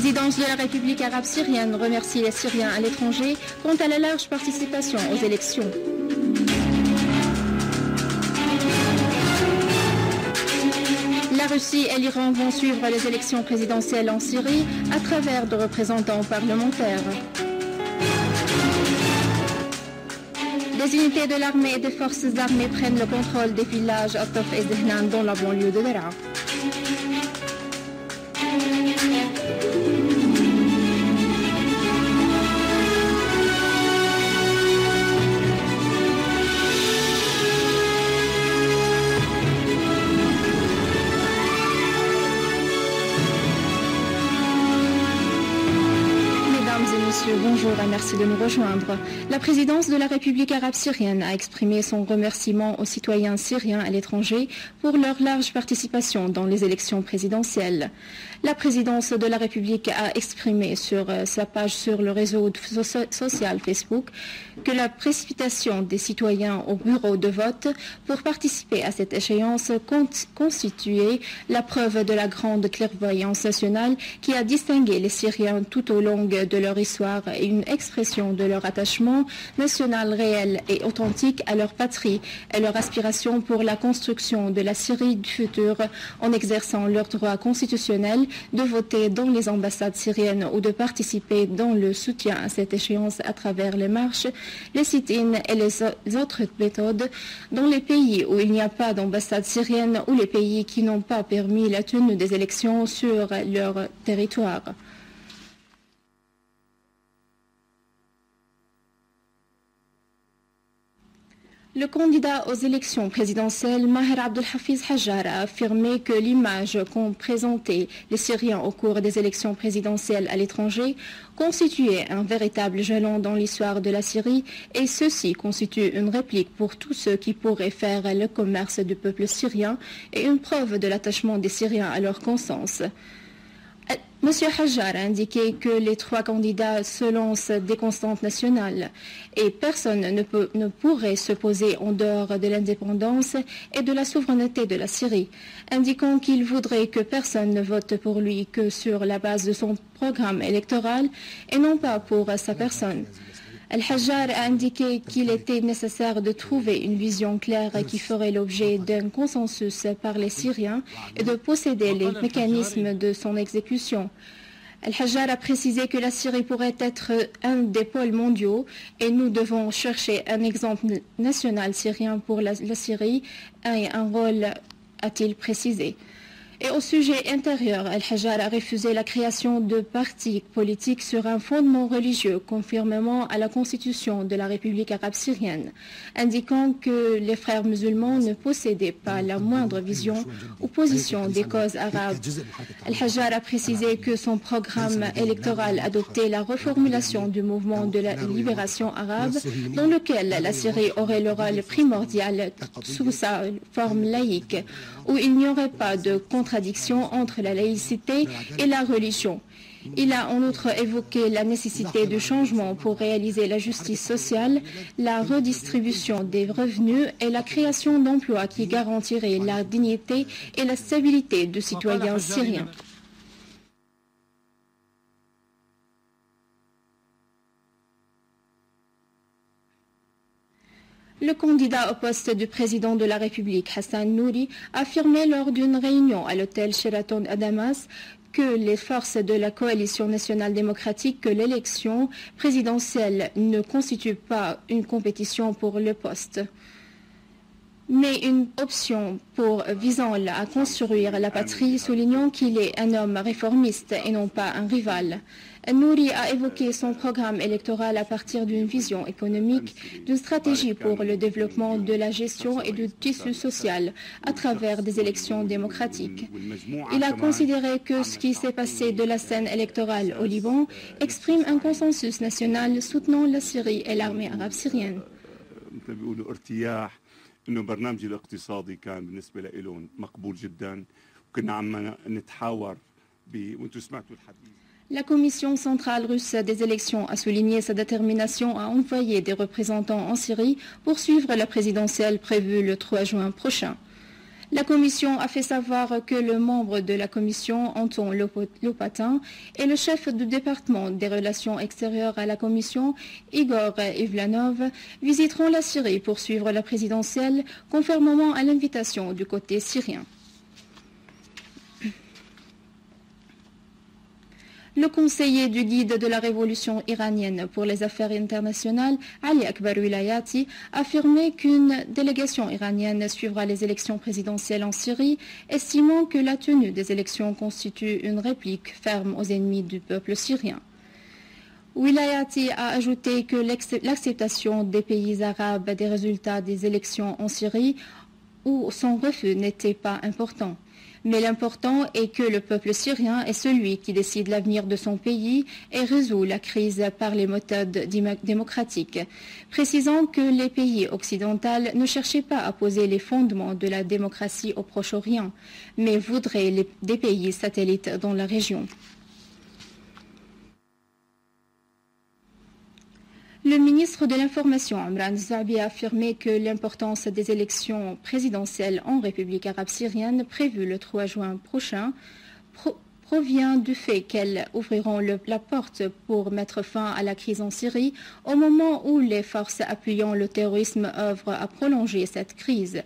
présidence de la République arabe syrienne remercie les Syriens à l'étranger quant à la large participation aux élections. La Russie et l'Iran vont suivre les élections présidentielles en Syrie à travers de représentants parlementaires. Des unités de l'armée et des forces armées prennent le contrôle des villages Ataf et Zehnan dans la banlieue de Daraa. Bonjour et merci de nous rejoindre. La présidence de la République arabe syrienne a exprimé son remerciement aux citoyens syriens à l'étranger pour leur large participation dans les élections présidentielles. La présidence de la République a exprimé sur sa page sur le réseau social Facebook que la précipitation des citoyens au bureau de vote pour participer à cette échéance constituait la preuve de la grande clairvoyance nationale qui a distingué les Syriens tout au long de leur histoire et une expression de leur attachement national réel et authentique à leur patrie et leur aspiration pour la construction de la Syrie du futur en exerçant leur droit constitutionnel de voter dans les ambassades syriennes ou de participer dans le soutien à cette échéance à travers les marches, les sit-ins et les autres méthodes dans les pays où il n'y a pas d'ambassade syrienne ou les pays qui n'ont pas permis la tenue des élections sur leur territoire. Le candidat aux élections présidentielles, Maher Abdelhafiz Hajjar, a affirmé que l'image qu'ont présentée les Syriens au cours des élections présidentielles à l'étranger constituait un véritable jalon dans l'histoire de la Syrie et ceci constitue une réplique pour tous ceux qui pourraient faire le commerce du peuple syrien et une preuve de l'attachement des Syriens à leur conscience. M. Hajjar a indiqué que les trois candidats se lancent des constantes nationales et personne ne pourrait se poser en dehors de l'indépendance et de la souveraineté de la Syrie, indiquant qu'il voudrait que personne ne vote pour lui que sur la base de son programme électoral et non pas pour sa personne. Al-Hajjar a indiqué qu'il était nécessaire de trouver une vision claire qui ferait l'objet d'un consensus par les Syriens et de posséder les mécanismes de son exécution. Al-Hajjar a précisé que la Syrie pourrait être un des pôles mondiaux et nous devons chercher un exemple national syrien pour la Syrie et un rôle, a-t-il précisé. Et au sujet intérieur, Al-Hajjar a refusé la création de partis politiques sur un fondement religieux, conformément à la constitution de la République arabe syrienne, indiquant que les frères musulmans ne possédaient pas la moindre vision ou position des causes arabes. Al-Hajjar a précisé que son programme électoral adoptait la reformulation du mouvement de la libération arabe, dans lequel la Syrie aurait le rôle primordial sous sa forme laïque, où il n'y aurait pas de contradiction entre la laïcité et la religion. Il a en outre évoqué la nécessité du changement pour réaliser la justice sociale, la redistribution des revenus et la création d'emplois qui garantiraient la dignité et la stabilité des citoyens syriens. Le candidat au poste du président de la République, Hassan Nouri, a affirmé lors d'une réunion à l'hôtel Sheraton à Damas que les forces de la coalition nationale démocratique que l'élection présidentielle ne constitue pas une compétition pour le poste, mais une option visant à construire la patrie, soulignant qu'il est un homme réformiste et non pas un rival. Nouri a évoqué son programme électoral à partir d'une vision économique, d'une stratégie pour le développement de la gestion et du tissu social à travers des élections démocratiques. Il a considéré que ce qui s'est passé de la scène électorale au Liban exprime un consensus national soutenant la Syrie et l'armée arabe syrienne. إنه البرنامج الاقتصادي كان بالنسبة لهم مقبول جدا وكنا عم نتحاور وانتم سمعتوا الحديث. La Commission centrale russe des élections a souligné sa détermination à envoyer des représentants en Syrie pour suivre la présidentielle prévue le 3 juin prochain. La Commission a fait savoir que le membre de la Commission, Anton Lopatin, et le chef du département des relations extérieures à la Commission, Igor Ivlanov, visiteront la Syrie pour suivre la présidentielle, conformément à l'invitation du côté syrien. Le conseiller du guide de la révolution iranienne pour les affaires internationales, Ali Akbar Wilayati, a affirmé qu'une délégation iranienne suivra les élections présidentielles en Syrie, estimant que la tenue des élections constitue une réplique ferme aux ennemis du peuple syrien. Wilayati a ajouté que l'acceptation des pays arabes des résultats des élections en Syrie ou son refus n'était pas important. Mais l'important est que le peuple syrien est celui qui décide l'avenir de son pays et résout la crise par les méthodes démocratiques, précisant que les pays occidentaux ne cherchaient pas à poser les fondements de la démocratie au Proche-Orient, mais voudraient des pays satellites dans la région. Le ministre de l'Information, Amran Zaabi, a affirmé que l'importance des élections présidentielles en République arabe syrienne prévues le 3 juin prochain provient du fait qu'elles ouvriront la porte pour mettre fin à la crise en Syrie au moment où les forces appuyant le terrorisme œuvrent à prolonger cette crise.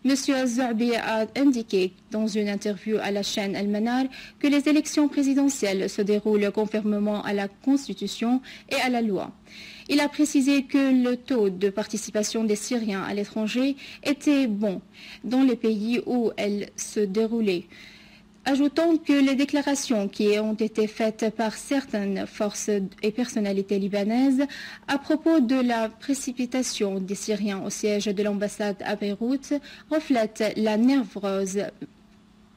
M. Zaabi a indiqué dans une interview à la chaîne El-Manar que les élections présidentielles se déroulent conformément à la Constitution et à la loi. Il a précisé que le taux de participation des Syriens à l'étranger était bon dans les pays où elles se déroulaient, ajoutant que les déclarations qui ont été faites par certaines forces et personnalités libanaises à propos de la précipitation des Syriens au siège de l'ambassade à Beyrouth reflètent la nerveuse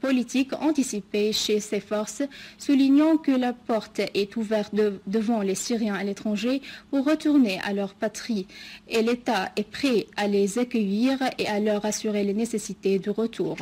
politique anticipée chez ces forces, soulignant que la porte est ouverte devant les Syriens à l'étranger pour retourner à leur patrie et l'État est prêt à les accueillir et à leur assurer les nécessités du retour.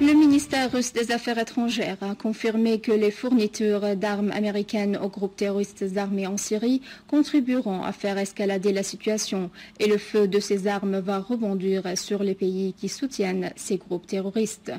Le ministère russe des Affaires étrangères a confirmé que les fournitures d'armes américaines aux groupes terroristes armés en Syrie contribueront à faire escalader la situation et le feu de ces armes va rebondir sur les pays qui soutiennent ces groupes terroristes.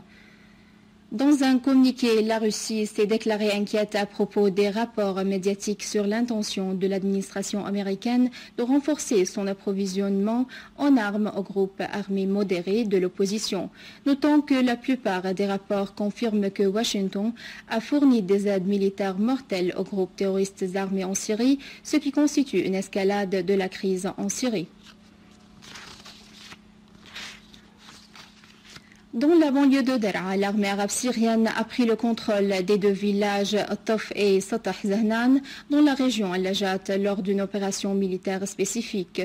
Dans un communiqué, la Russie s'est déclarée inquiète à propos des rapports médiatiques sur l'intention de l'administration américaine de renforcer son approvisionnement en armes aux groupes armés modérés de l'opposition, notant que la plupart des rapports confirment que Washington a fourni des aides militaires mortelles aux groupes terroristes armés en Syrie, ce qui constitue une escalade de la crise en Syrie. Dans la banlieue de Daraa, l'armée arabe syrienne a pris le contrôle des deux villages Tof et Satah Zahnan dans la région Al-Lajat lors d'une opération militaire spécifique.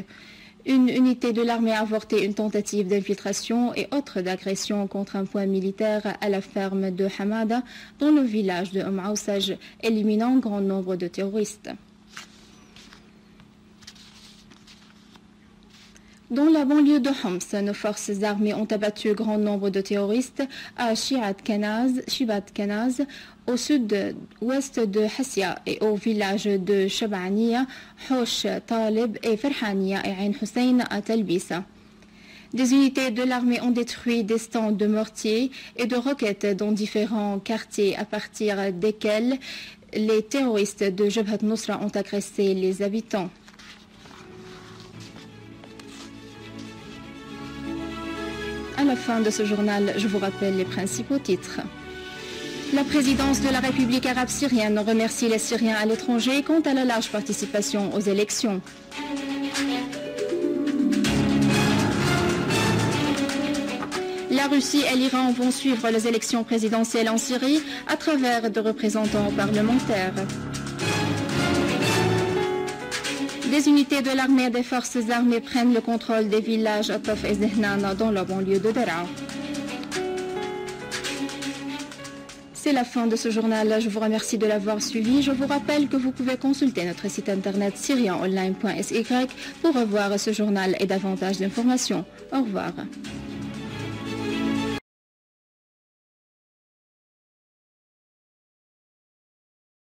Une unité de l'armée a avorté une tentative d'infiltration et autre d'agression contre un point militaire à la ferme de Hamada dans le village de Aousaj, éliminant un grand nombre de terroristes. Dans la banlieue de Homs, nos forces armées ont abattu grand nombre de terroristes à Shibat Kanaz, au sud-ouest de Hassia et au village de Shabaniya, Hosh Talib et Farhaniya et Ain Hussein à Talbisa. Des unités de l'armée ont détruit des stands de mortiers et de roquettes dans différents quartiers à partir desquels les terroristes de Jabhat Nusra ont agressé les habitants. À la fin de ce journal, je vous rappelle les principaux titres. La présidence de la République arabe syrienne remercie les Syriens à l'étranger quant à la large participation aux élections. La Russie et l'Iran vont suivre les élections présidentielles en Syrie à travers de représentants parlementaires. Des unités de l'armée et des forces armées prennent le contrôle des villages Ataf et Zehnan dans la banlieue de Daraa. C'est la fin de ce journal. Je vous remercie de l'avoir suivi. Je vous rappelle que vous pouvez consulter notre site internet syrianonline.sy pour revoir ce journal et davantage d'informations. Au revoir.